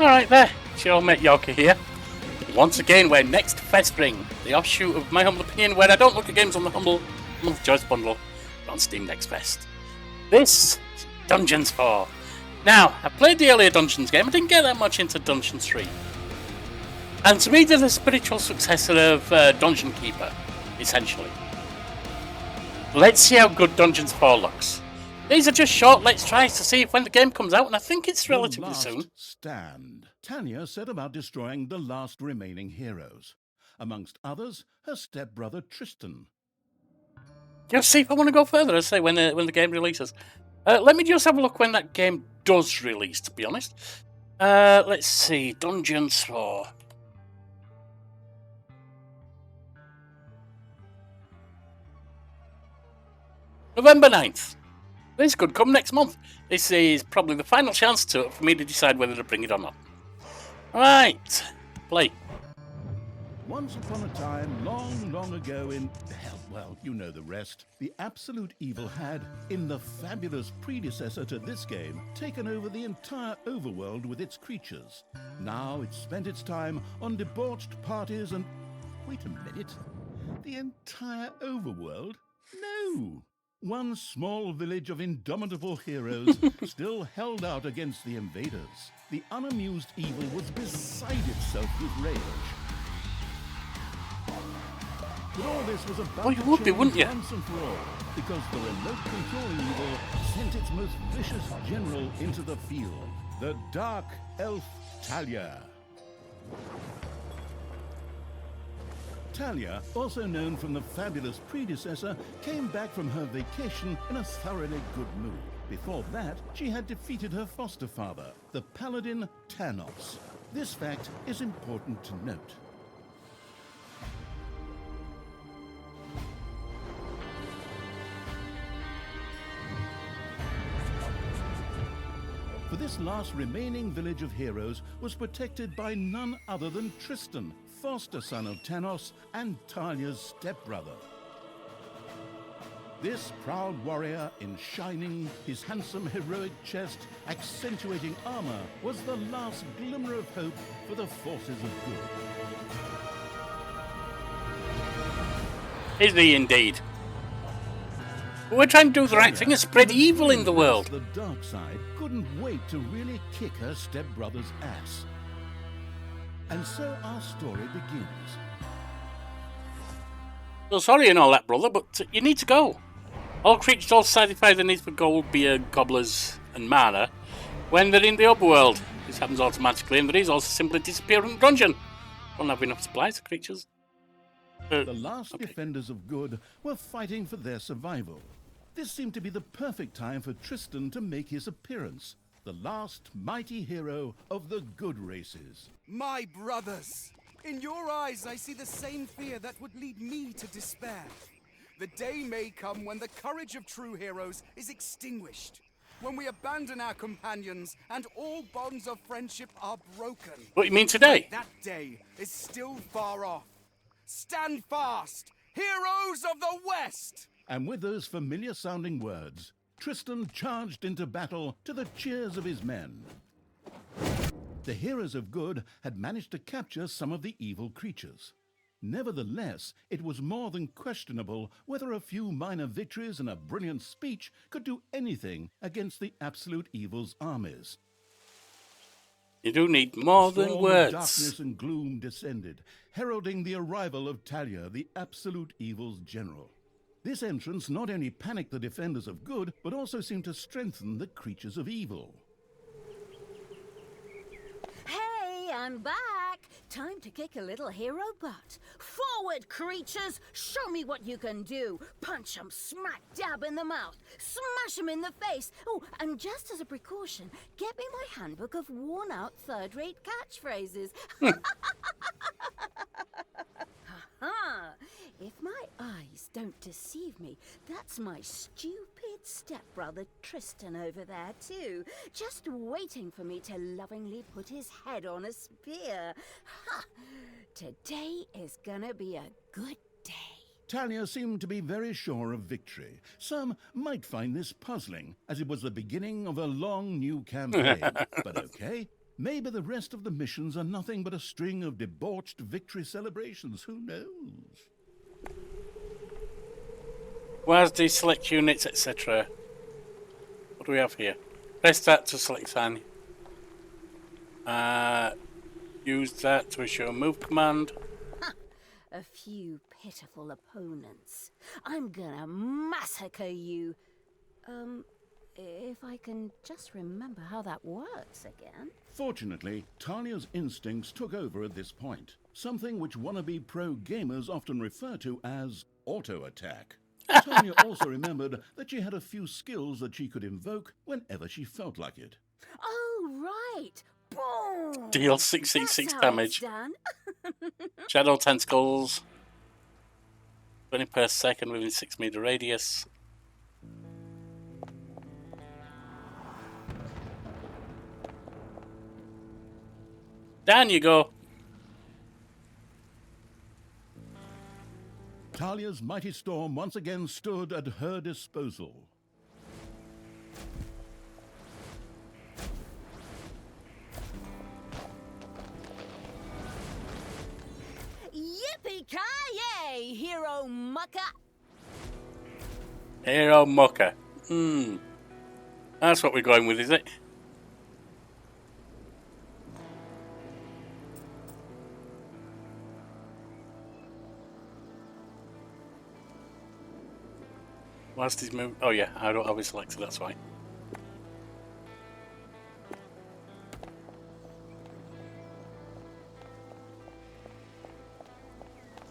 Alright there, it's your mate Yorkie here. Once again, we're next Festering, the offshoot of my humble opinion, where I don't look at games on the humble month choice bundle, but on Steam Next Fest. This is Dungeons 4. Now, I played the earlier Dungeons game, I didn't get that much into Dungeons 3. And to me, they're the spiritual successor of Dungeon Keeper, essentially. Let's see how good Dungeons 4 looks. These are just short let's tries to see if when the game comes out, and I think it's relatively soon. Stand. Tanya set about destroying the last remaining heroes. Amongst others, her stepbrother Tristan. Just see if I want to go further, I say, when the game releases. Let me just have a look when that game does release, to be honest. Let's see, Dungeons 4. November 9th. This could come next month. This is probably the final chance for me to decide whether to bring it or not. Right, play. Once upon a time, long, long ago in... hell, well, you know the rest. The absolute evil had, in the fabulous predecessor to this game, taken over the entire overworld with its creatures. Now it spent its time on debauched parties and... Wait a minute. The entire overworld? No! One small village of indomitable heroes still held out against the invaders. The unamused evil was beside itself with rage. But all this was about you would be, wouldn't you? Once and for all, because the remote controlling evil sent its most vicious general into the field, the dark elf Talia. Talia, also known from the fabulous predecessor, came back from her vacation in a thoroughly good mood. Before that, she had defeated her foster father, the paladin Tanos. This fact is important to note. For this last remaining village of heroes was protected by none other than Tristan, foster son of Tanos and Talia's stepbrother. This proud warrior in shining, his handsome heroic chest accentuating armor, was the last glimmer of hope for the forces of good. Is he indeed? But we're trying to do the right thing and spread evil in the world. The dark side couldn't wait to really kick her stepbrother's ass. And so our story begins. So sorry and all that, brother, but you need to go. All creatures all satisfy the needs for gold, beer, gobblers, and mana when they're in the overworld. This happens automatically, and there is also simply disappear in the dungeon. Don't have enough supplies for creatures. The last defenders of good were fighting for their survival. This seemed to be the perfect time for Tristan to make his appearance. The last mighty hero of the good races. My brothers! In your eyes I see the same fear that would lead me to despair. The day may come when the courage of true heroes is extinguished. When we abandon our companions and all bonds of friendship are broken. What you mean today? That day is still far off. Stand fast, heroes of the West! And with those familiar-sounding words, Tristan charged into battle to the cheers of his men. The heroes of good had managed to capture some of the evil creatures. Nevertheless, it was more than questionable whether a few minor victories and a brilliant speech could do anything against the absolute evil's armies. You do need more than words. Darkness and gloom descended, heralding the arrival of Talia, the absolute evil's general. This entrance not only panicked the defenders of good, but also seemed to strengthen the creatures of evil. Hey, I'm back! Time to kick a little hero butt. Forward, creatures! Show me what you can do! Punch 'em smack dab in the mouth! Smash 'em in the face! Oh, and just as a precaution, get me my handbook of worn-out third-rate catchphrases. Ha! If my eyes don't deceive me, that's my stupid stepbrother Tristan over there too, just waiting for me to lovingly put his head on a spear. Ha! Today is gonna be a good day. Talia seemed to be very sure of victory. Some might find this puzzling, as it was the beginning of a long new campaign. But okay, Maybe the rest of the missions are nothing but a string of debauched victory celebrations. Who knows? Where's the select units, etc.? What do we have here? Press that to select sign. Use that to issue a move command. A few pitiful opponents. I'm gonna massacre you. If I can just remember how that works again. Fortunately, Talia's instincts took over at this point, something which wannabe pro gamers often refer to as auto-attack. Talia also remembered that she had a few skills that she could invoke whenever she felt like it. Oh, right. Boom! Deal 666 That's how damage. it's done. Shadow tentacles. 20 per second within 6 meter radius. Down you go. Talia's mighty storm once again stood at her disposal. Yippee-ki-yay, hero mucker! Hero mucker. That's what we're going with, is it? Whilst he's moving. Oh yeah, I don't have it selected, that's why.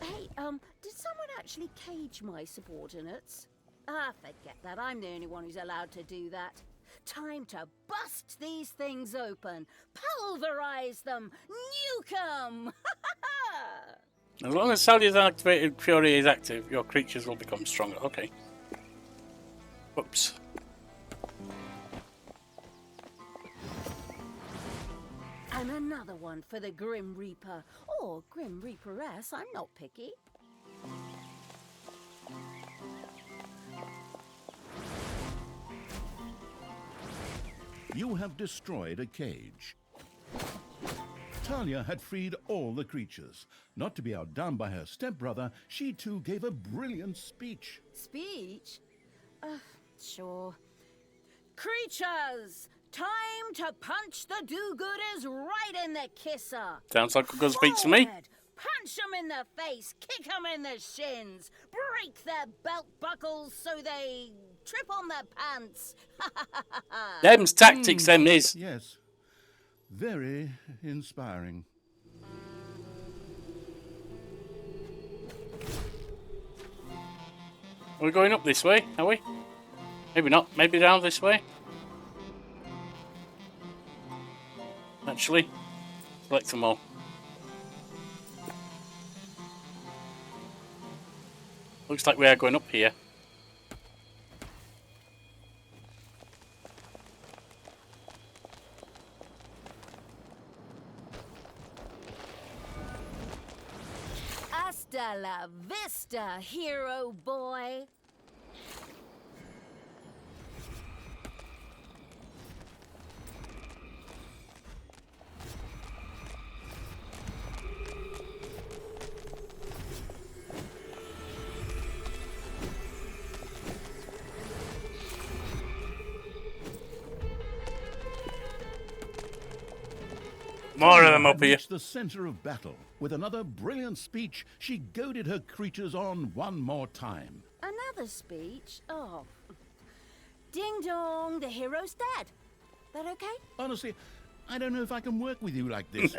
Hey, did someone actually cage my subordinates? Ah, forget that. I'm the only one who's allowed to do that. Time to bust these things open. Pulverize them. Nuke 'em. As long as Talia's activated Fury is active, your creatures will become stronger. Okay. Whoops. And another one for the Grim Reaper. Or Grim Reaperess, I'm not picky. You have destroyed a cage. Talia had freed all the creatures. Not to be outdone by her stepbrother, she too gave a brilliant speech. Speech? Sure. Creatures! Time to punch the do-gooders right in the kisser. Sounds like a good speech to me. Forward. Punch them in the face, kick them in the shins, break their belt buckles so they trip on their pants. Them's tactics, them is. Yes, very inspiring. Are we going up this way? Are we? Maybe not. Maybe down this way. Actually, select them all. Looks like we are going up here. Hasta la vista, hero boy. More of them up here. Reached the center of battle. With another brilliant speech, she goaded her creatures on one more time. Another speech? Oh. Ding dong, the hero's dead. That okay? Honestly, I don't know if I can work with you like this.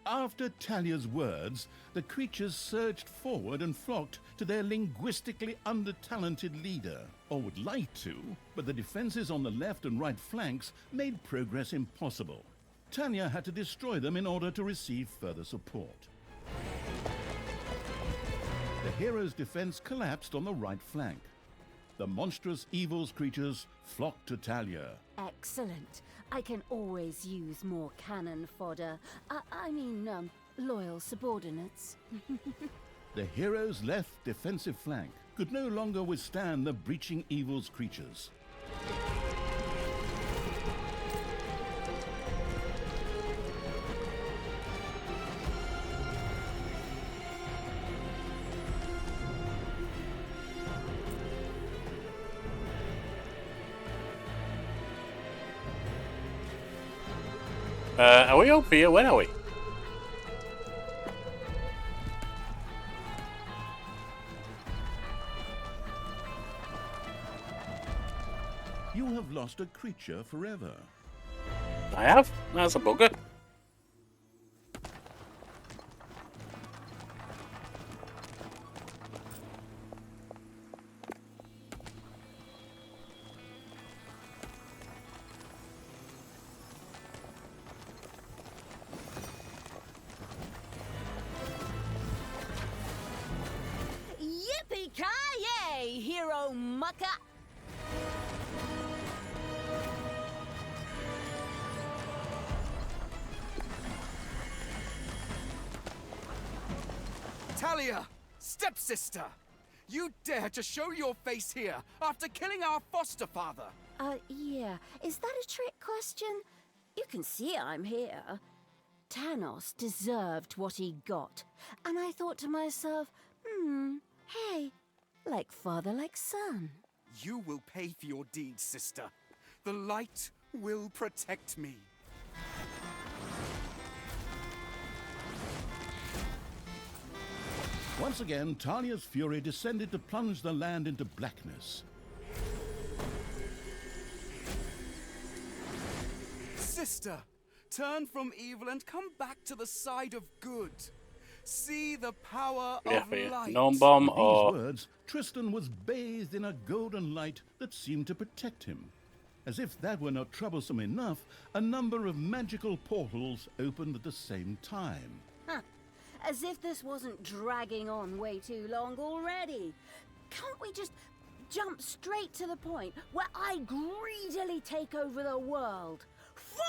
After Talia's words, the creatures surged forward and flocked to their linguistically under-talented leader, or would like to, but the defenses on the left and right flanks made progress impossible. Talia had to destroy them in order to receive further support. The hero's defense collapsed on the right flank. The monstrous evils creatures flocked to Talia. Excellent. I can always use more cannon fodder. Loyal subordinates. The hero's left defensive flank could no longer withstand the breaching evils creatures. Are we up here? Where are we? You have lost a creature forever. I have? That's a bugger. Yippee-ki-yay, hero mucker! Talia, stepsister! You dare to show your face here after killing our foster father! Yeah. Is that a trick question? You can see I'm here. Thanos deserved what he got. And I thought to myself, hey, like father, like son. You will pay for your deeds, sister. The light will protect me. Once again, Talia's fury descended to plunge the land into blackness. Sister, turn from evil and come back to the side of good. See the power of light. Gnome bomb With these or words, Tristan was bathed in a golden light that seemed to protect him. As if that were not troublesome enough, a number of magical portals opened at the same time. Huh. As if this wasn't dragging on way too long already. Can't we just jump straight to the point where I greedily take over the world?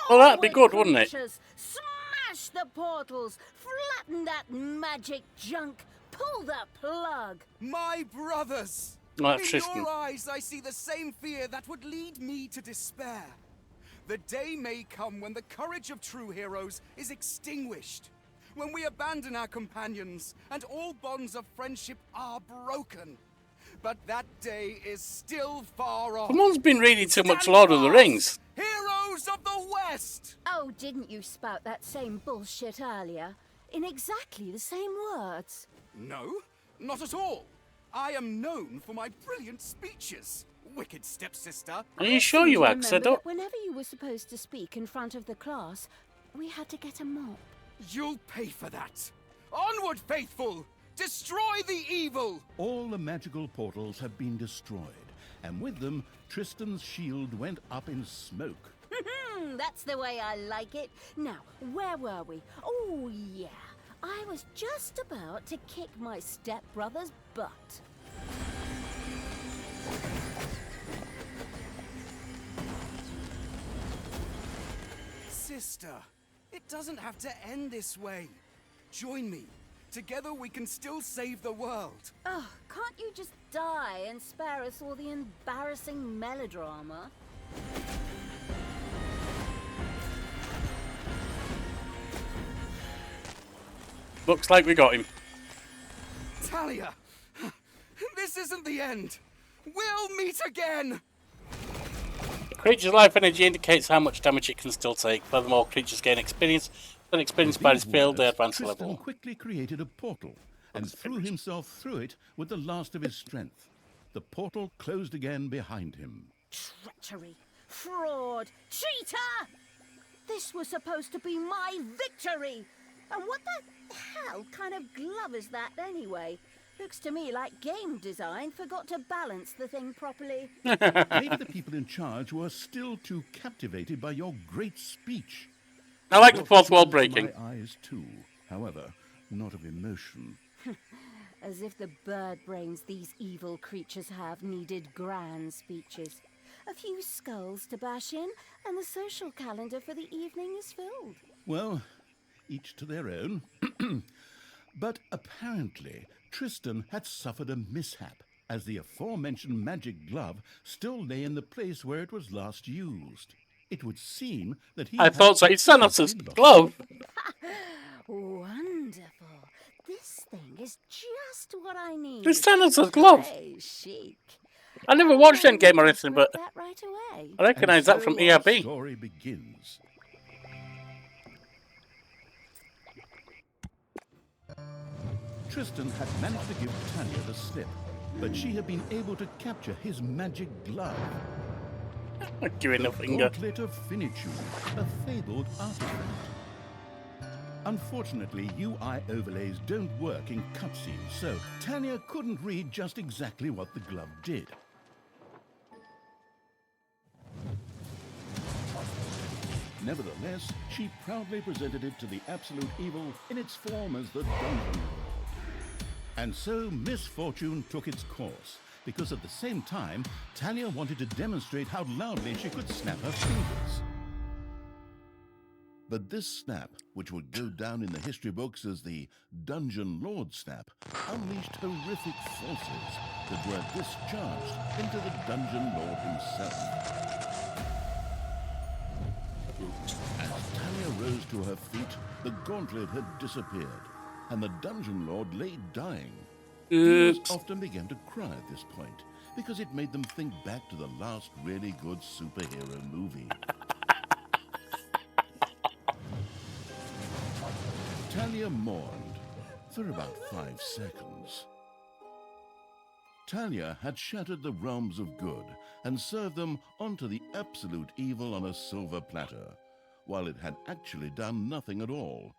Well, that'd be Forward, good, wouldn't it? creatures! Smash the portals! Flatten that magic junk! Pull the plug! My brothers! Oh, In Tristan. your eyes I see the same fear that would lead me to despair. The day may come when the courage of true heroes is extinguished. When we abandon our companions and all bonds of friendship are broken. But that day is still far off. Someone's been reading too much Stand Lord of the fast, Rings. Heroes of the West! Oh, didn't you spout that same bullshit earlier? In exactly the same words. No, not at all. I am known for my brilliant speeches, wicked stepsister. Are you sure you had? 'Cause I Remember don't. that whenever you were supposed to speak in front of the class, we had to get a mop. You'll pay for that. Onward, faithful! Destroy the evil! All the magical portals had been destroyed, and with them, Tristan's shield went up in smoke. That's the way I like it. Now, where were we? Oh, yeah. I was just about to kick my stepbrother's butt. Sister, it doesn't have to end this way. Join me. Together we can still save the world. Oh, can't you just die and spare us all the embarrassing melodrama? Looks like we got him. Talia, this isn't the end. We'll meet again. Creature's life energy indicates how much damage it can still take. Furthermore, creatures gain experience. When experience With bar is these filled, they words, advance a Tristan level. quickly created a portal and threw himself through it with the last of his strength. The portal closed again behind him. Treachery! Fraud! Cheater! This was supposed to be my victory! And what the hell kind of glove is that anyway? Looks to me like game design forgot to balance the thing properly. Maybe the people in charge were still too captivated by your great speech. I like the Brought fourth wall tears to breaking. My eyes too, however, not of emotion. As if the bird brains these evil creatures have needed grand speeches. A few skulls to bash in, and the social calendar for the evening is filled. Well, each to their own. But apparently, Tristan had suffered a mishap, as the aforementioned magic glove still lay in the place where it was last used. It would seem that he I had thought so. It's Thanos' lost it. glove. Wonderful. This thing is just what I need. It's Thanos' glove. Hey, chic. I never watched Oh, Endgame or just anything, wrote but that right away. I recognise that And from so our ERB. story begins. Tristan had managed to give Talia the slip, but she had been able to capture his magic glove. Giving The a finger. Gauntlet of Finitude, a fabled artifact. Unfortunately, UI overlays don't work in cutscenes, so Talia couldn't read just exactly what the glove did. Nevertheless, she proudly presented it to the Absolute Evil in its form as the Dungeon Lord. And so misfortune took its course, because at the same time, Talia wanted to demonstrate how loudly she could snap her fingers. But this snap, which would go down in the history books as the Dungeon Lord snap, unleashed horrific forces that were discharged into the Dungeon Lord himself. As Talia rose to her feet, the gauntlet had disappeared, and the Dungeon Lord lay dying. Viewers often began to cry at this point, because it made them think back to the last really good superhero movie. Talia mourned for about 5 seconds. Talia had shattered the realms of good and served them onto the Absolute Evil on a silver platter, while it had actually done nothing at all.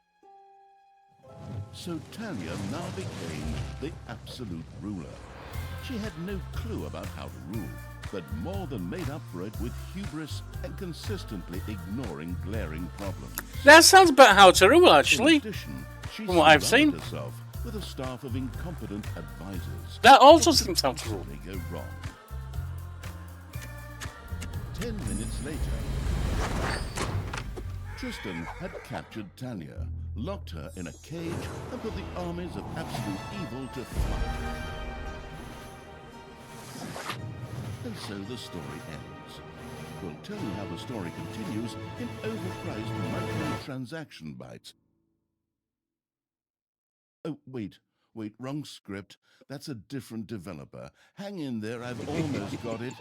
So Talia now became the Absolute Ruler. She had no clue about how to rule, but more than made up for it with hubris and consistently ignoring glaring problems. That sounds about how to rule, actually. In addition, she From what I've seen. surrounded herself with a staff of incompetent advisors. That also seems how to rule. They go wrong. 10 minutes later, Tristan had captured Talia, locked her in a cage, and put the armies of Absolute Evil to flight. And so the story ends. We'll tell you how the story continues in overpriced microtransaction bites. Oh, wait, wrong script. That's a different developer. Hang in there, I've almost got it.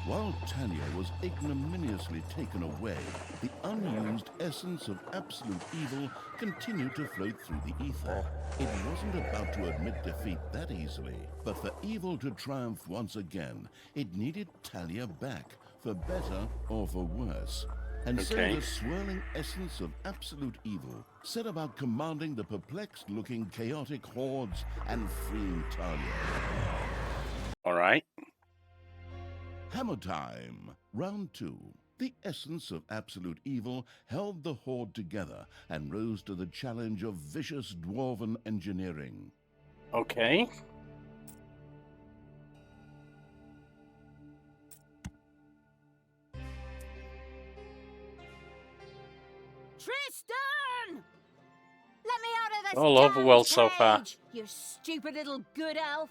While Talia was ignominiously taken away, the unused essence of Absolute Evil continued to float through the ether. It wasn't about to admit defeat that easily, but for evil to triumph once again, it needed Talia back, for better or for worse. And so the swirling essence of Absolute Evil set about commanding the perplexed-looking chaotic hordes and freeing Talia. All right. Hammer time! Round 2. The essence of Absolute Evil held the horde together and rose to the challenge of vicious dwarven engineering. Okay. Tristan! Let me out of this All over well so far. cage, you stupid little good elf.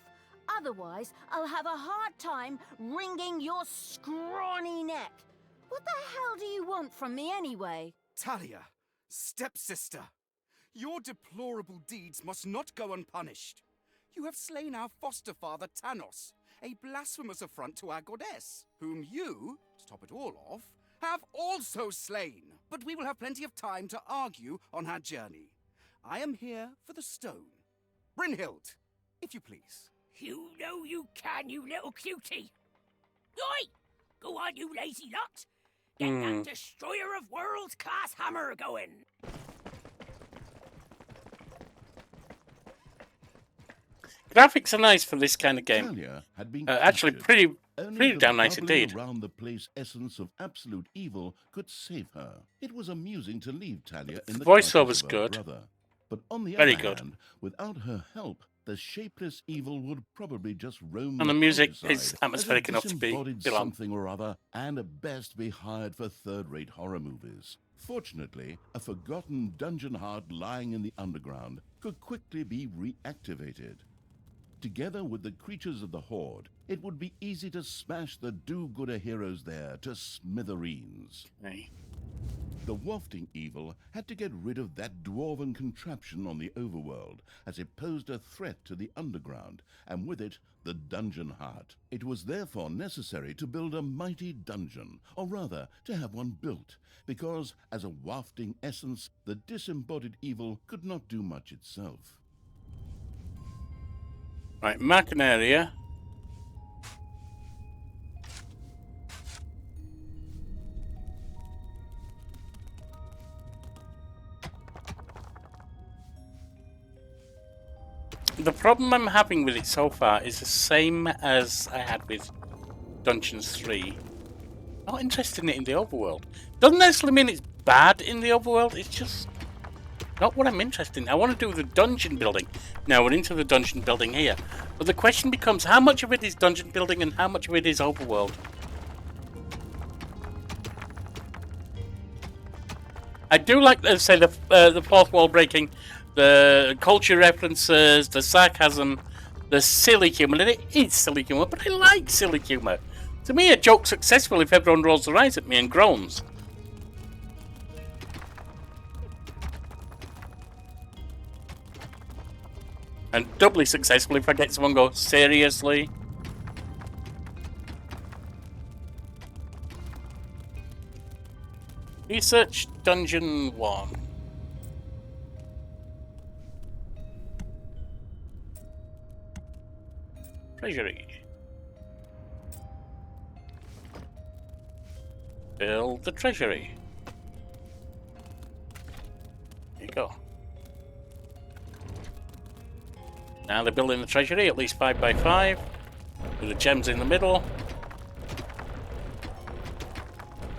Otherwise, I'll have a hard time wringing your scrawny neck. What the hell do you want from me anyway? Talia, stepsister, your deplorable deeds must not go unpunished. You have slain our foster father Tanos, a blasphemous affront to our goddess, whom you, to top it all off, have also slain. But we will have plenty of time to argue on our journey. I am here for the stone. Brynhild, if you please. You know you can, you little cutie. Oi! Go on, you lazy lot. Get that destroyer of worlds class hammer going. Graphics are nice for this kind of game. Talia had been Actually, captured. pretty Only damn the nice bubbling indeed. around the place essence of Absolute Evil could save her. It was amusing to leave Talia in the Voiceover's clutches of her good. brother. But on the Very other good. hand, without her help, the shapeless evil would probably just roam And the music countryside is atmospheric as a enough to be disembodied belong. something or other, and at best be hired for third-rate horror movies. Fortunately, a forgotten dungeon heart lying in the underground could quickly be reactivated. Together with the creatures of the Horde, it would be easy to smash the do-gooder heroes there to smithereens. Okay. The wafting evil had to get rid of that dwarven contraption on the overworld, as it posed a threat to the underground, and with it, the dungeon heart. It was therefore necessary to build a mighty dungeon, or rather, to have one built, because, as a wafting essence, the disembodied evil could not do much itself. Right, mark an area. The problem I'm having with it so far is the same as I had with Dungeons 3. Not interested in it in the overworld. Doesn't necessarily mean it's bad in the overworld, it's just not what I'm interested in. I want to do the dungeon building. Now we're into the dungeon building here. But the question becomes, how much of it is dungeon building and how much of it is overworld? I do like, let's say, the fourth wall breaking, the culture references, the sarcasm, the silly humour. And it is silly humour, but I like silly humour. To me, a joke's successful if everyone rolls their eyes at me and groans. And doubly successful if I get someone go, seriously? Research Dungeon 1. Treasury. Build the treasury. There you go. Now they're building the treasury, at least 5 by 5, with the gems in the middle.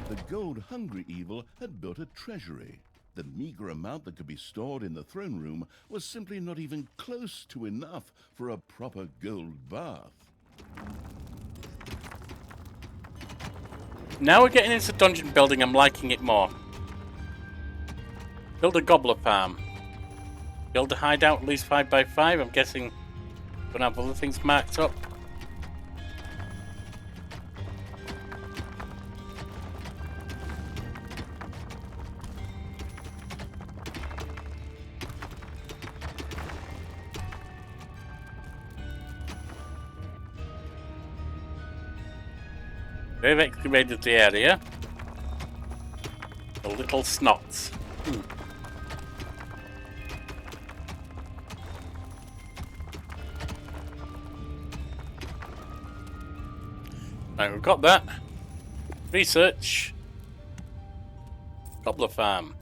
The gold-hungry evil had built a treasury. The meager amount that could be stored in the throne room was simply not even close to enough for a proper gold bath. Now we're getting into dungeon building, I'm liking it more. Build a gobbler farm. Build a hideout, at least 5 by 5. I'm guessing we're gonna have other things marked up. They've excavated the area. The little snots. Right, we've got that. Research. Gobbler farm.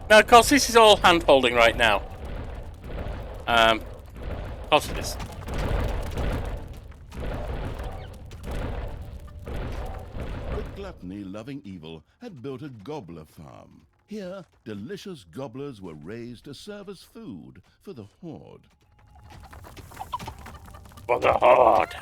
Now, of course, this is all hand-holding right now. Of course it is. The gluttony-loving evil had built a gobbler farm. Here, delicious gobblers were raised to serve as food for the horde. For the horde.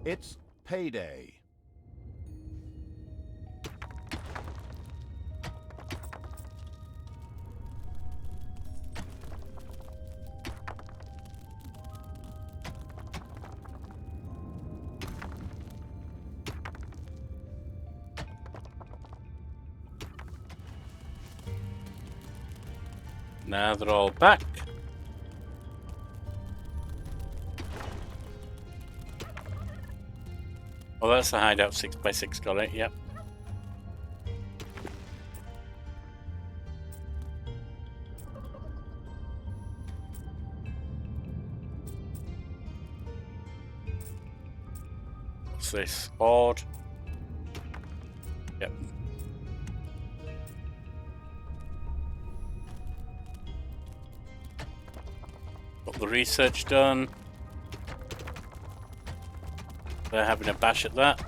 It's payday. Now they're all back. Oh, that's the hideout 6 by 6, got it, yep. What's this? Board. Yep. Got the research done. They're having a bash at that.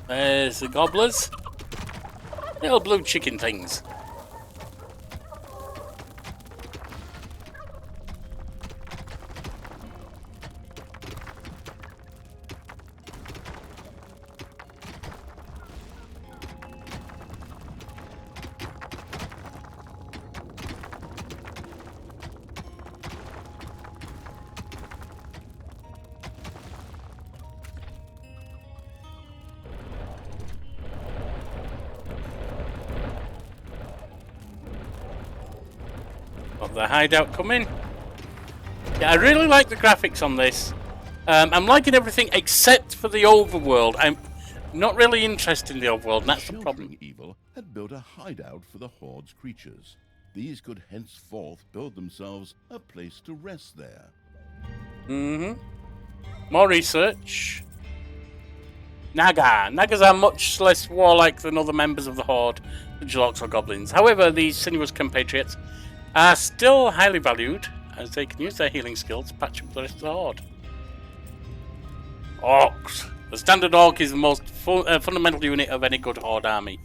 There's the gobblers. Little blue chicken things. Got the hideout coming. Yeah, I really like the graphics on this. I'm liking everything except for the overworld. I'm not really interested in the overworld, and that's the problem. Sheltering Evil had built a hideout for the Horde's creatures. These could henceforth build themselves a place to rest there. More research. Nagas are much less warlike than other members of the Horde, the Jlocks or Goblins. However, these sinuous compatriots are still highly valued, as they can use their healing skills to patch up the rest of the Horde. Orcs. The standard Orc is the most fundamental unit of any good Horde army.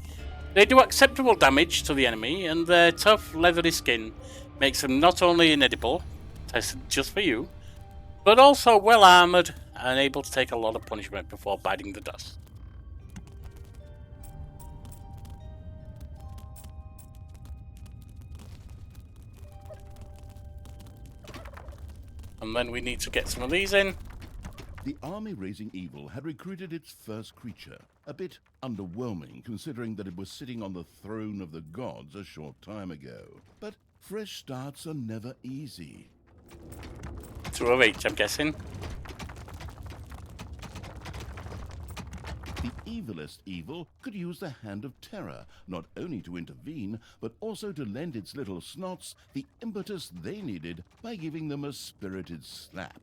They do acceptable damage to the enemy, and their tough, leathery skin makes them not only inedible, tested just for you, but also well armoured and able to take a lot of punishment before biting the dust. And then we need to get some of these in. The army raising evil had recruited its first creature, a bit underwhelming considering that it was sitting on the throne of the gods a short time ago. But fresh starts are never easy. 2 of each, I'm guessing. The evilest evil could use the Hand of Terror, not only to intervene, but also to lend its little snots the impetus they needed by giving them a spirited slap.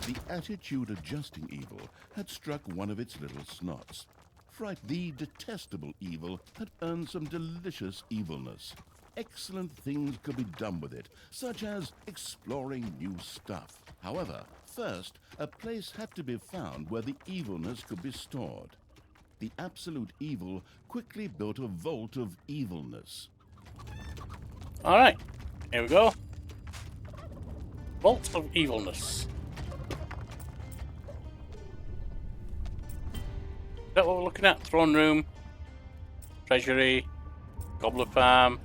The attitude-adjusting evil had struck one of its little snots. Fright the detestable evil had earned some delicious evilness. Excellent things could be done with it, such as exploring new stuff. However, first, a place had to be found where the evilness could be stored. The absolute evil quickly built a vault of evilness. Alright, here we go. Vault of evilness. Is that what we're looking at? Throne room, treasury, goblet farm.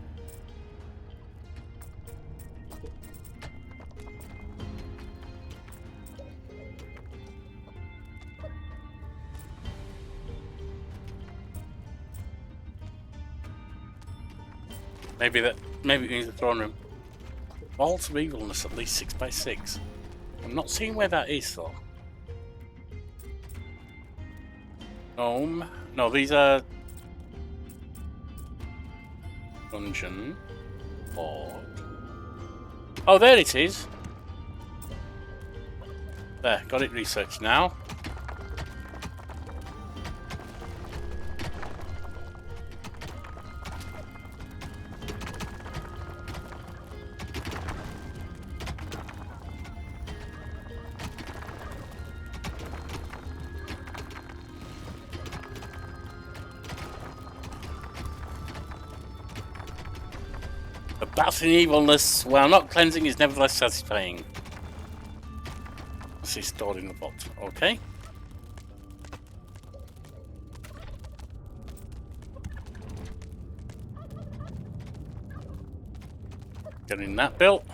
Maybe it means the throne room. Vault of evilness, at least 6x6. I'm not seeing where that is though. No, these are dungeon. Horde. Oh, there it is. There, got it researched now. The bath in evilness, while not cleansing, is nevertheless satisfying. This is stored in the vault. Okay. Getting that built.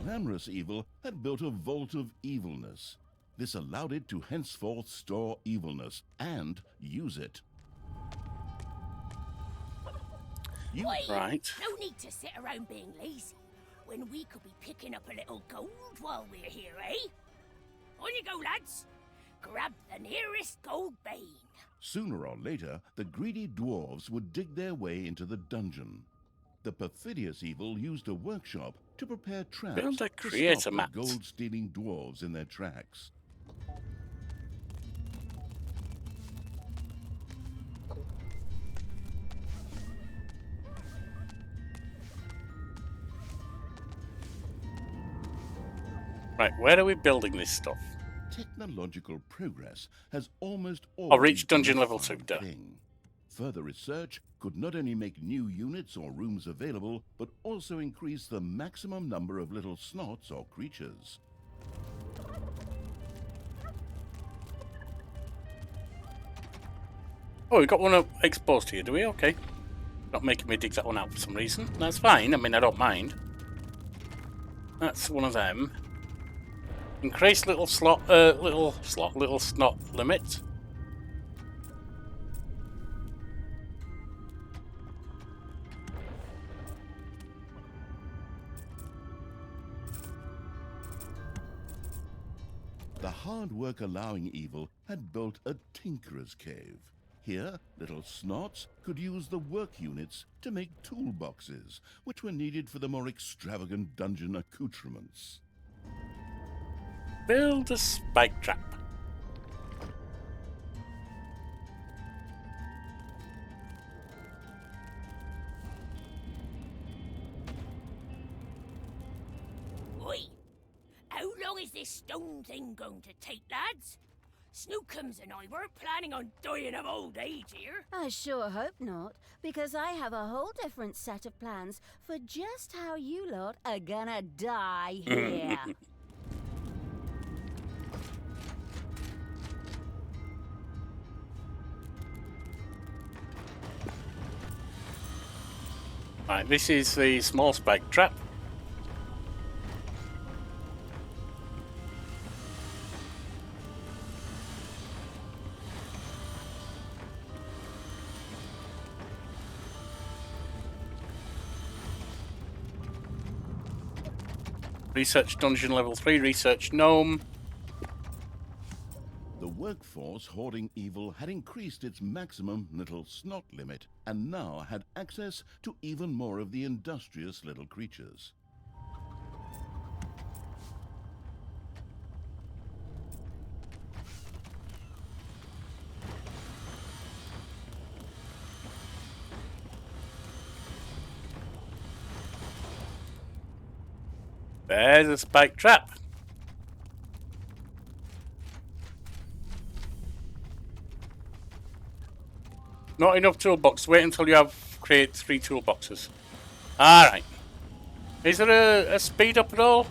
Glamorous evil had built a vault of evilness. This allowed it to henceforth store evilness and use it. Right. No need to sit around being lazy when we could be picking up a little gold while we're here, eh? On you go, lads. Grab the nearest gold vein. Sooner or later, the greedy dwarves would dig their way into the dungeon. The perfidious evil used a workshop to prepare traps Build a to creator stop map. the gold-stealing dwarves in their tracks. Right, where are we building this stuff? Technological progress has almost always reached been dungeon a level fine 2, duh. thing. Further research could not only make new units or rooms available, but also increase the maximum number of little snots or creatures. Oh, we got one up exposed here, do we? Okay. Not making me dig that one out for some reason. That's fine. I mean, I don't mind. That's one of them. Increase little snot limit. The hard work allowing evil had built a tinkerer's cave. Here, little snots could use the work units to make toolboxes, which were needed for the more extravagant dungeon accoutrements. Build a spike trap. Oi! How long is this stone thing going to take, lads? Snookums and I weren't planning on dying of old age here. I sure hope not, because I have a whole different set of plans for just how you lot are gonna die here. Right, this is the small spike trap. Research dungeon level 3, research gnome. The workforce hoarding evil had increased its maximum little snot limit and now had access to even more of the industrious little creatures. There's a spike trap. Not enough toolbox. Wait until you have create 3 toolboxes. Alright. Is there a speed up at all?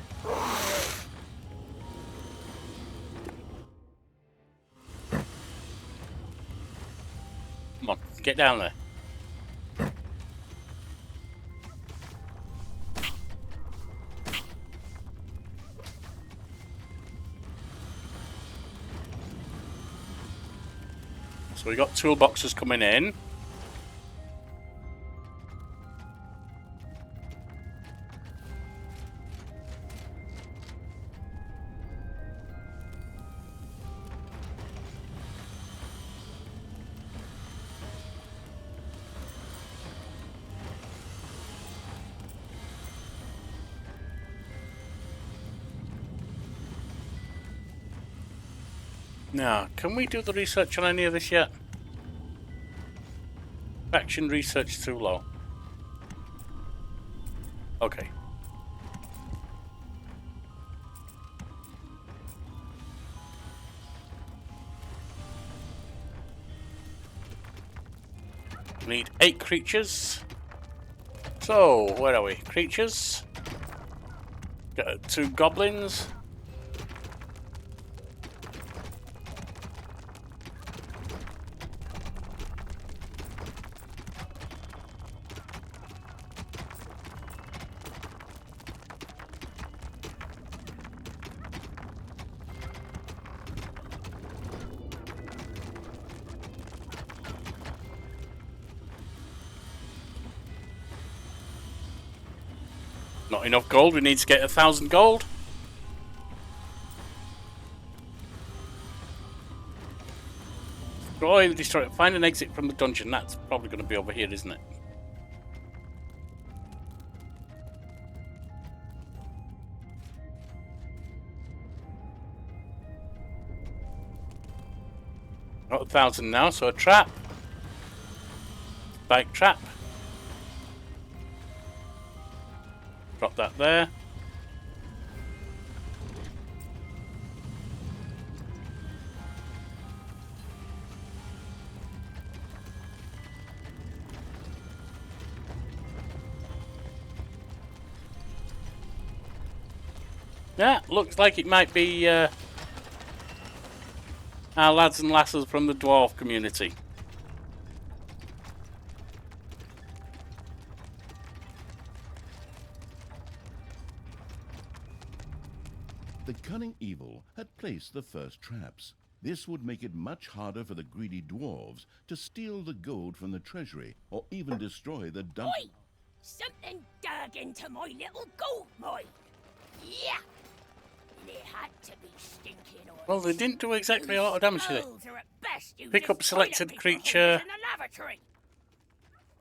Come on, get down there. So we got toolboxes coming in. Now, can we do the research on any of this yet? Faction research too low. Okay. We need 8 creatures. So, where are we? Creatures. Got 2 goblins. Not enough gold, we need to get 1,000 gold. Destroy the destroyer. Find an exit from the dungeon. That's probably going to be over here, isn't it? Got 1,000 now, so a trap. Spike trap. Drop that there. Yeah, looks like it might be our lads and lasses from the dwarf community. The cunning evil had placed the first traps. This would make it much harder for the greedy dwarves to steal the gold from the treasury or even destroy the Oi! dungeon. Something dug into my little gold mine. Yeah! And it had to be stinking oil. Well, they didn't do exactly a lot of damage to it. Skulls are at best used Pick as up selected toilet paper creature. holders in the lavatory.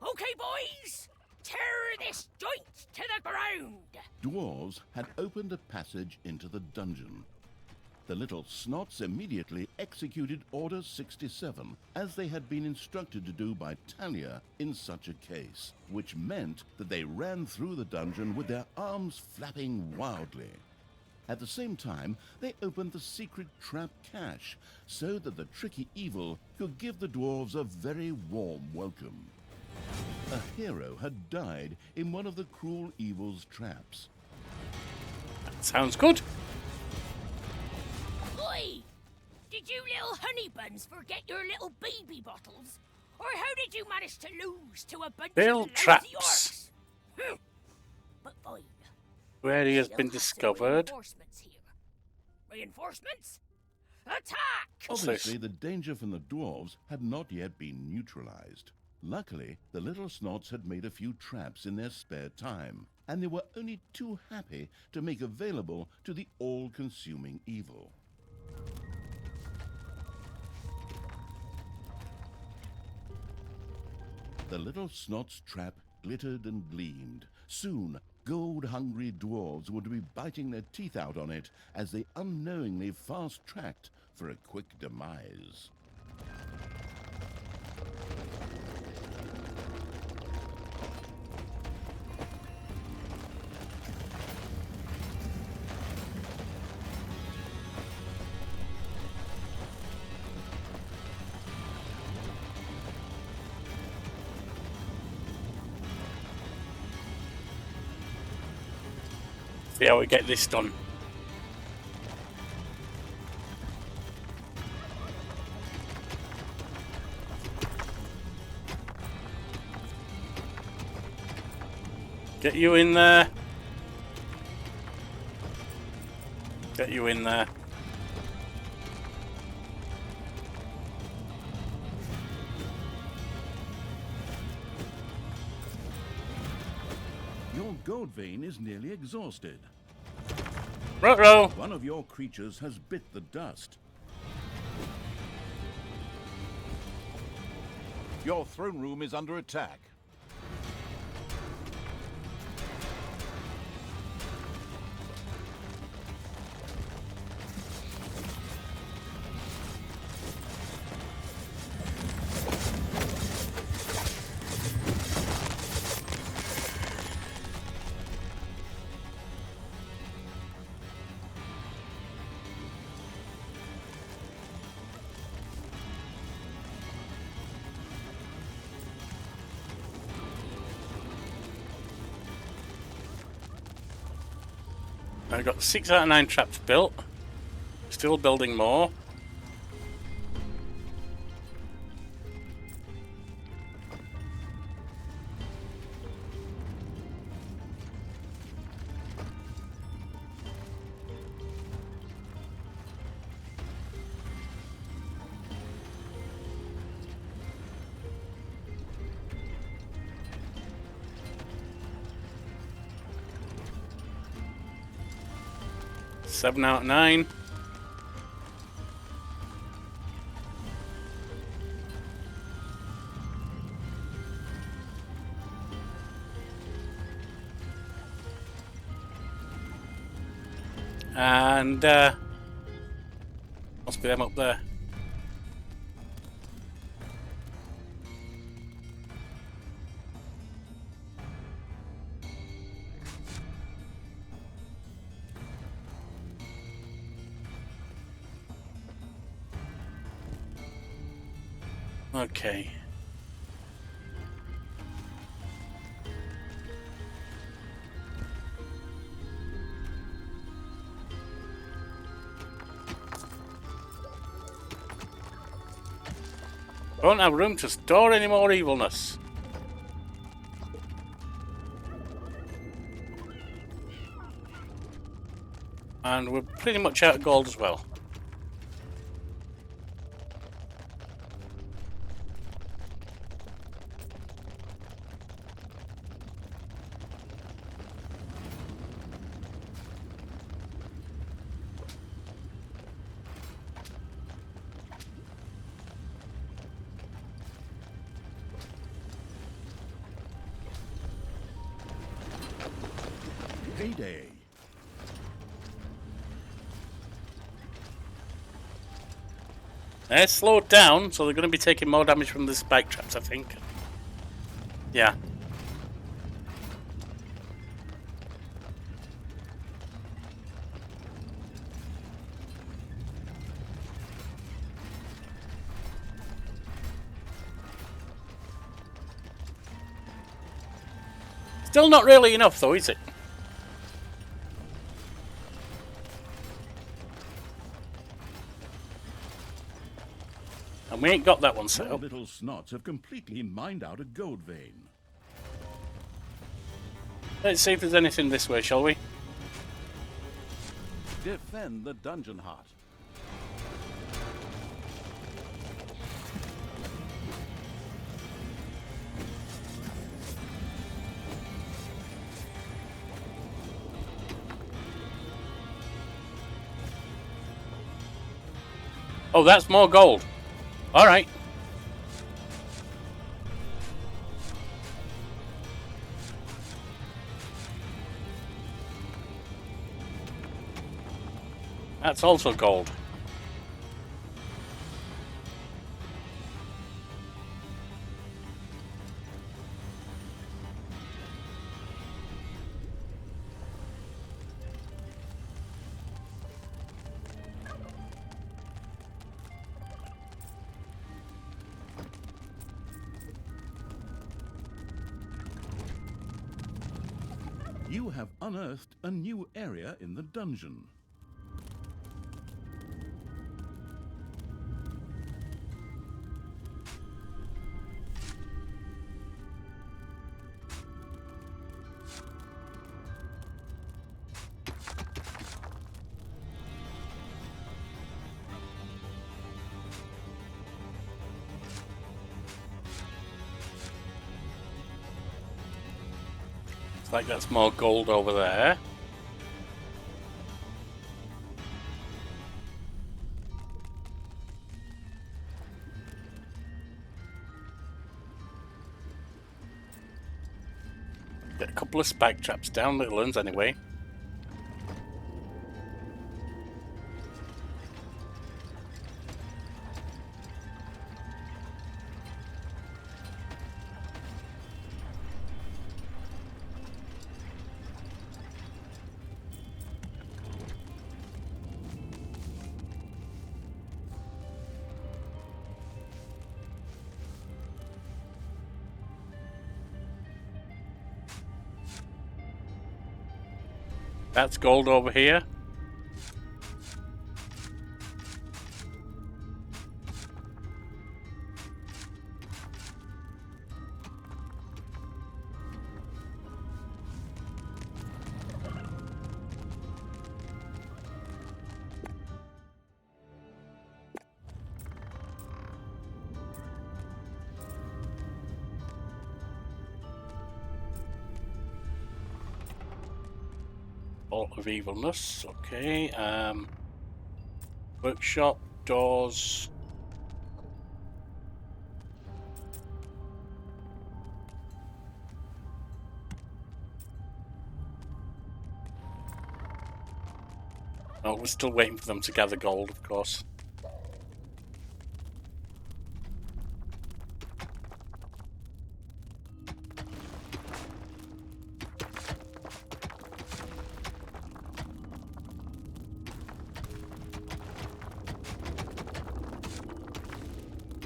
Okay, boys, tear this joint to the ground. Dwarves had opened a passage into the dungeon. The little snots immediately executed Order 67, as they had been instructed to do by Talia in such a case, which meant that they ran through the dungeon with their arms flapping wildly. At the same time, they opened the secret trap cache, so that the tricky evil could give the dwarves a very warm welcome. A hero had died in one of the cruel evil's traps. Sounds good. Oi! Did you little honey buns forget your little baby bottles? Or how did you manage to lose to a bunch Build of lazy traps. orcs? But fine. Where he has Still been have some discovered. Reinforcements here. Reinforcements? Attack! Obviously, the danger from the dwarves had not yet been neutralized. Luckily, the little snots had made a few traps in their spare time, and they were only too happy to make available to the all-consuming evil. The little snot's trap glittered and gleamed. Soon, gold-hungry dwarves would be biting their teeth out on it as they unknowingly fast-tracked for a quick demise. See how we get this done. Get you in there. Get you in there. Your gold vein is nearly exhausted. Ruh-roh. One of your creatures has bit the dust. Your throne room is under attack. I've got 6 out of 9 traps built. Still building more. Seven out of 9. And must be them up there. Okay. Don't have room to store any more evilness. And we're pretty much out of gold as well. Payday. They're slowed down, so they're going to be taking more damage from the spike traps, I think. Yeah. Still not really enough, though, is it? And we ain't got that one set Your up. little snots have completely mined out a gold vein. Let's see if there's anything this way, shall we? Defend the dungeon heart. Oh, that's more gold. All right. That's also gold. You have unearthed a new area in the dungeon. Looks like that's more gold over there. Get a couple of spike traps down, little ones anyway. That's gold over here. Bolt of evilness. Okay. Workshop doors. Oh, we're still waiting for them to gather gold, of course.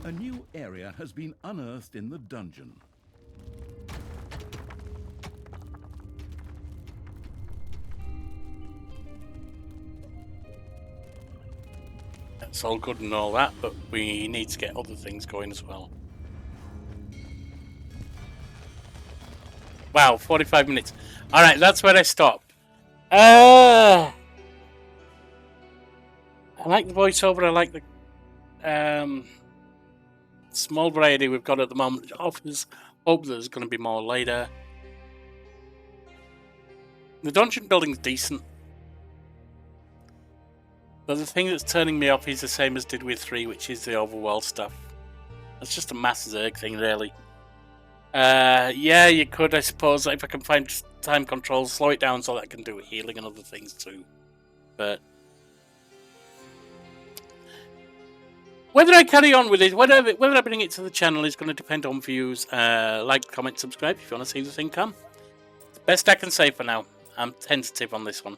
A new area has been unearthed in the dungeon. That's all good and all that, but we need to get other things going as well. Wow, 45 minutes. Alright, that's where I stop. I like the voiceover. I like the small variety we've got at the moment. It offers hope there's going to be more later. The dungeon building's decent. But the thing that's turning me off is the same as did with 3, which is the overworld stuff. It's just a mass Zerg thing, really. Yeah, you could, I suppose, if I can find time controls, slow it down so that I can do healing and other things too. But whether I carry on with it, whether I bring it to the channel is going to depend on views. Like, comment, subscribe if you want to see the thing come. It's the best I can say for now. I'm tentative on this one.